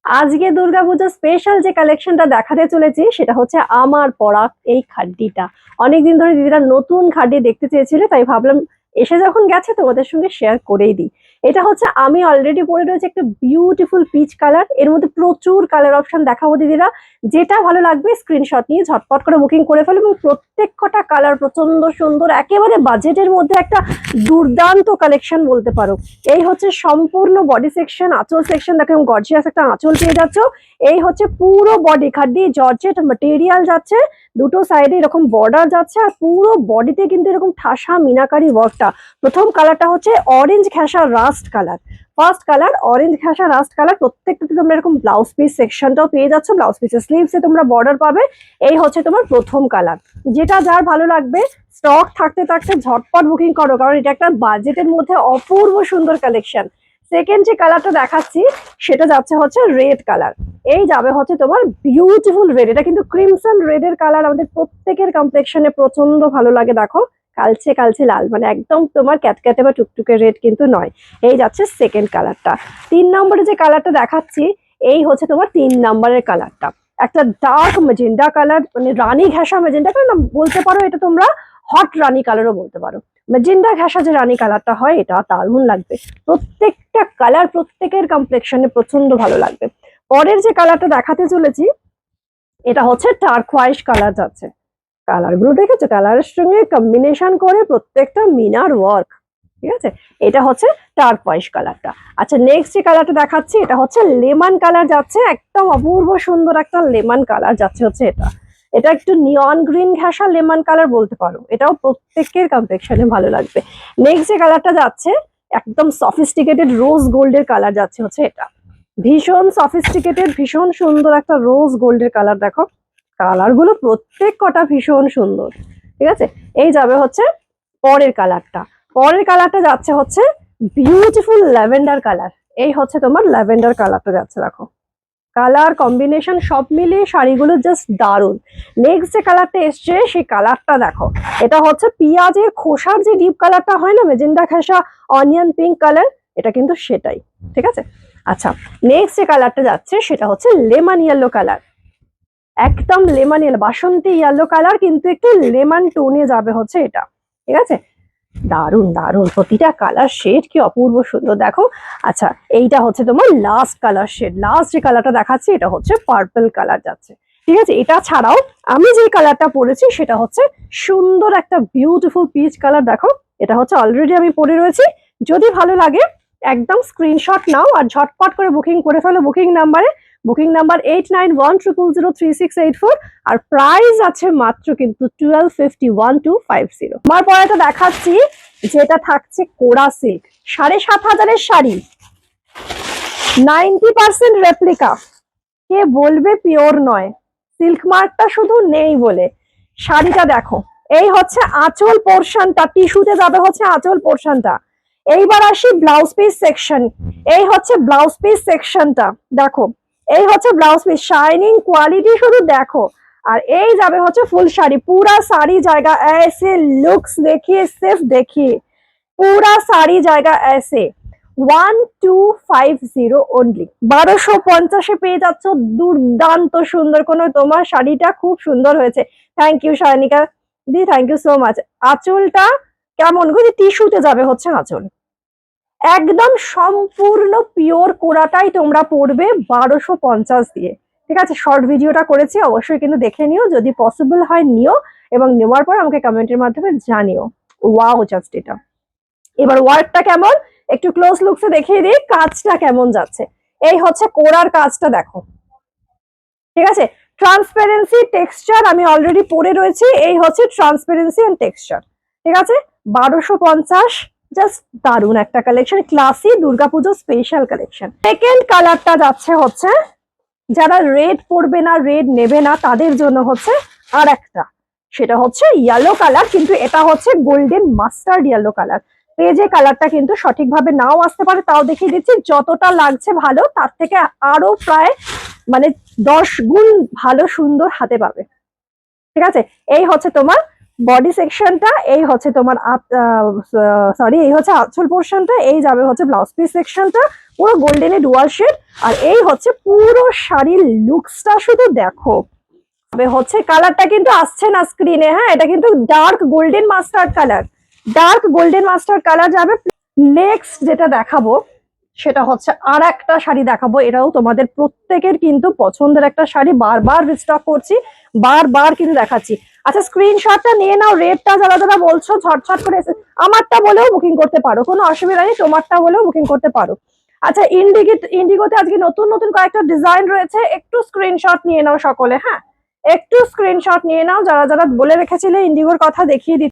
আজকে দুর্গাপূজা স্পেশাল যে কালেকশনটা দেখাতে চলেছি সেটা হচ্ছে আমার পরা এই খাড্ডিটা। অনেকদিন ধরে দিদিরা নতুন খাড্ডি দেখতে চেয়েছিলে, তাই ভাবলাম এসে যখন গেছে তোমাদের সঙ্গে শেয়ার করেই দিই। এটা হচ্ছে আমি অলরেডি পরে রয়েছে একটা বিউটিফুল পিচ কালার, এর মধ্যে প্রচুর কালার অপশন দেখাবো দিদিরা। যেটা ভালো লাগবে স্ক্রিনশট নিয়ে ঝটপট করে বুকিং করে ফেলো, এবং প্রত্যেক কটা কালার প্রচন্ড সুন্দর, একেবারে বাজেটের মধ্যে একটা দুর্দান্ত কালেকশন বলতে পারো। এই হচ্ছে সম্পূর্ণ বডি সেকশন, আঁচল সেকশন দেখো গর্জিয়াস একটা আঁচল পেয়ে যাচ্ছ। এই হচ্ছে পুরো বডি খাড্ডি জর্জেট ম্যাটেরিয়াল যাচ্ছে, দুটো সাইডে এরকম বর্ডার যাচ্ছে, আর পুরো বডিতে কিন্তু এরকম ঠাসা মিনাকারি ওয়ার্কটা। প্রথম কালারটা হচ্ছে অরেঞ্জ ঘেঁষা rust colour, first colour orange ঘেঁষা রাস্ট কালার। প্রত্যেকটাতে তোমরা এরকম ব্লাউজ পিস সেকশনটাও পেয়ে যাচ্ছ, ব্লাউজ পিসের স্লিভসে তোমরা বর্ডার পাবে। এই হচ্ছে তোমার প্রথম কালার, যেটা যার ভালো লাগবে স্টক থাকতে থাকতে ঝটপট বুকিং করো, কারণ এটা একটা বাজেটের মধ্যে অপূর্ব সুন্দর কালেকশন। সেকেন্ড যে কালারটা দেখাচ্ছি সেটা যাচ্ছে হচ্ছে রেড কালার। এই যাবে হচ্ছে তোমার বিউটিফুল রেড, এটা কিন্তু ক্রিমসন রেড এর কালার, আমাদের প্রত্যেকের কমপ্লেকশনে প্রচন্ড ভালো লাগে। দেখো কালচে কালচে লাল, মানে একদম তোমার ক্যাটক্যাটে বা টুকটুকে রেড কিন্তু নয়। এই যাচ্ছে সেকেন্ড কালারটা। 3 নম্বরে যে কালারটা দেখাচ্ছি এই হচ্ছে তোমার 3 নম্বরের কালারটা, একটা ডার্ক মেজেন্ডা কালার, মানে রানী ঘেঁষা মেজেন্ডা কালার না বলতে পারো, এটা তোমরা হট রানী কালারও বলতে পারো। মেজেন্ডা ঘেঁষা যে রানী কালারটা হয় এটা দারুণ লাগবে। প্রত্যেকটা কালার প্রত্যেকের কমপ্লেকশনে প্রচন্ড ভালো লাগবে। পরের যে কালারটা দেখাতে চলেছি এটা হচ্ছে টার্কোয়াইজ কালার যাচ্ছে। কালার গুলো দেখেছো, কালারের সঙ্গে কম্বিনেশন করে প্রত্যেকটা মিনার ওয়ার্ক, ঠিক আছে। এটা হচ্ছে টার্কোয়াইজ কালারটা। আচ্ছা নেক্সট যে কালারটা দেখাচ্ছি এটা হচ্ছে লেমন কালার যাচ্ছে, একদম অপূর্ব সুন্দর একটা লেমন কালার যাচ্ছে হচ্ছে এটা। এটা একটু নিয়ন গ্রিন ঘেঁষা লেমন কালার বলতে পারো, এটাও প্রত্যেকের কমপ্লেকশনে ভালো লাগবে। নেক্সট যে কালারটা যাচ্ছে একদম সফিস্টিকেটেড রোজ গোল্ডের কালার যাচ্ছে হচ্ছে এটা। ভীষণ সফিস্টিকেটেড ভীষণ সুন্দর একটা রোজ গোল্ডের কালার, দেখো কালার গুলো প্রত্যেক কটা ভীষণ সুন্দর, ঠিক আছে। এই যাবে হচ্ছে পরের কালারটা। পরের কালারটা যাচ্ছে হচ্ছে বিউটিফুল ল্যাভেন্ডার কালার। এই হচ্ছে তোমার ল্যাভেন্ডার কালারটা যাচ্ছে, দেখো কালার কম্বিনেশন সব মিলিয়ে শাড়িগুলো জাস্ট দারুণ। নেক্সট যে কালারটা এসছে সেই কালারটা দেখো, এটা হচ্ছে পেঁয়াজের খোসার যে ডিপ কালারটা হয় না, মেজেন্ডা ঘেঁষা অনিয়ন পিঙ্ক কালার, এটা কিন্তু সেটাই, ঠিক আছে। আচ্ছা নেক্সট যে কালারটা যাচ্ছে সেটা হচ্ছে লেমন ইয়েলো কালার, একদম লেমন ইয়েলো বাসন্তী ইয়েলো কালার, কিন্তু একটু লেমন টোনে যাবে হচ্ছে এটা, ঠিক আছে। দারুন দারুন প্রতিটা কালার শেড কি অপূর্ব সুন্দর দেখো। আচ্ছা এইটা হচ্ছে তোমার লাস্ট কালার শেড, লাস্ট যে কালারটা দেখাচ্ছি এটা হচ্ছে পার্পল কালার যাচ্ছে, ঠিক আছে। এটা ছাড়াও আমি যে কালারটা পরেছি সেটা হচ্ছে সুন্দর একটা বিউটিফুল পিচ কালার, দেখো এটা হচ্ছে অলরেডি আমি পরে রয়েছি। যদি ভালো লাগে একদম স্ক্রিনশট নাও আর ঝটপট করে বুকিং করে ফেলো বুকিং নাম্বার 8910003684, আর প্রাইস আছে মাত্র কিন্তু 1251,250। আমার পরে দেখাচ্ছি যেটা থাকছে কোরা সিল্ক, 7,500 শাড়ি, 90% রেপ্লিকা। কে বলবে পিওর নয়, সিল্ক মার্কটা শুধু নেই বলে। শাড়িটা দেখো, এই হচ্ছে আঁচল পোর্শনটা, টিস্যুতে যাবে হচ্ছে আঁচল পোর্শনটা। এইবার আসি ব্লাউজ পিস সেকশন, এই হচ্ছে ব্লাউজ পিস সেকশনটা, দেখো এই হচ্ছে ব্লাউজ পিস, শাইনিং কোয়ালিটি শুধু দেখো। আর এই যাবে হচ্ছে ফুল শাড়ি, পুরা শাড়ি জায়গা ऐसे लुक्स देखिए, सिर्फ देखिए पूरा साड़ी जाएगा ऐसे। 1250 অনলি, 1250 পেয়ে যাচ্ছ দুর্দান্ত সুন্দর কোনো তোমার শাড়িটা, খুব সুন্দর হয়েছে। থ্যাংক ইউ শায়নিকা দি, থ্যাংক ইউ সো মাচ। আঁচলটা কেমন গো, টিস্যুতে যাবে হচ্ছে আঁচল, একদম সম্পূর্ণ পিওর কোরাটাই তোমরা পড়বে 1250 দিয়ে, ঠিক আছে। শর্ট ভিডিওটা করেছি অবশ্যই কিন্তু দেখে নিও, যদি পসিবল হয় নিও, এবং নেওয়ার পর আমাকে কমেন্টের মাধ্যমে জানিও। ওয়াও জাস্ট এটা। এবার ওয়ার্কটা কেমন একটু ক্লোজ লুকসে দেখিয়ে দিই, কাজটা কেমন যাচ্ছে। এই হচ্ছে কোরার কাজটা দেখো, ঠিক আছে। ট্রান্সপারেন্সি টেক্সচার আমি অলরেডি পরে রয়েছি, এই হচ্ছে ট্রান্সপারেন্সি এন্ড টেক্সচার, ঠিক আছে। 1250, জাস্ট দারুন একটা collection, classy Durga Puja special collection. Second কালারটা যাচ্ছে হচ্ছে যারা রেড পরবে না, রেড নেবে না, তাদের জন্য হচ্ছে আর একটা, সেটা হচ্ছে ইয়েলো কালার, কিন্তু এটা হচ্ছে গোল্ডেন মাস্টার্ড ইয়েলো কালার। পেজে কালারটা কিন্তু সঠিকভাবে নাও আসতে পারে, তাও দেখিয়ে দিচ্ছি, যতটা লাগছে ভালো তার থেকে আরো প্রায় মানে 10 গুণ ভালো সুন্দর হাতে পাবে, ঠিক আছে। এই হচ্ছে তোমার বডি সেকশনটা, এই হচ্ছে তোমার সরি এই হচ্ছে আঁচল পোর্শনটা, এই যাবে হচ্ছে ব্লাউজ পিস সেকশনটা, পুরো গোল্ডেনে ডুয়াল শেড। আর এই হচ্ছে পুরো শাড়ির লুকসটা, শুধু দেখো। তবে হচ্ছে কালারটা কিন্তু আসছে না স্ক্রিনে, হ্যাঁ, এটা কিন্তু dark golden mustard colour, dark golden mustard colour যাবে। নেক্সট যেটা দেখাবো সেটা হচ্ছে আর একটা শাড়ি দেখাবো, এটাও তোমাদের প্রত্যেকের কিন্তু পছন্দের একটা শাড়ি, বারবার রিস্টক করছি, বারবার কিন্তু দেখাচ্ছি। আচ্ছা স্ক্রিনশটটা নিয়ে নাও, রেটটা যারা যারা বলছো ঝটঝট করে আমারটা বলেও বুকিং করতে পারো, কোনো অসুবিধা নেই, তোমারটা বলেও বুকিং করতে পারো। আচ্ছা ইন্ডিগোতে আজকে নতুন নতুন কয়েকটা ডিজাইন রয়েছে, একটু স্ক্রিনশট নিয়ে নাও সকলে, হ্যাঁ একটু স্ক্রিনশট নিয়ে নাও, যারা যারা বলে রেখেছিলে ইন্ডিগোর কথা দেখিয়ে দিচ্ছি।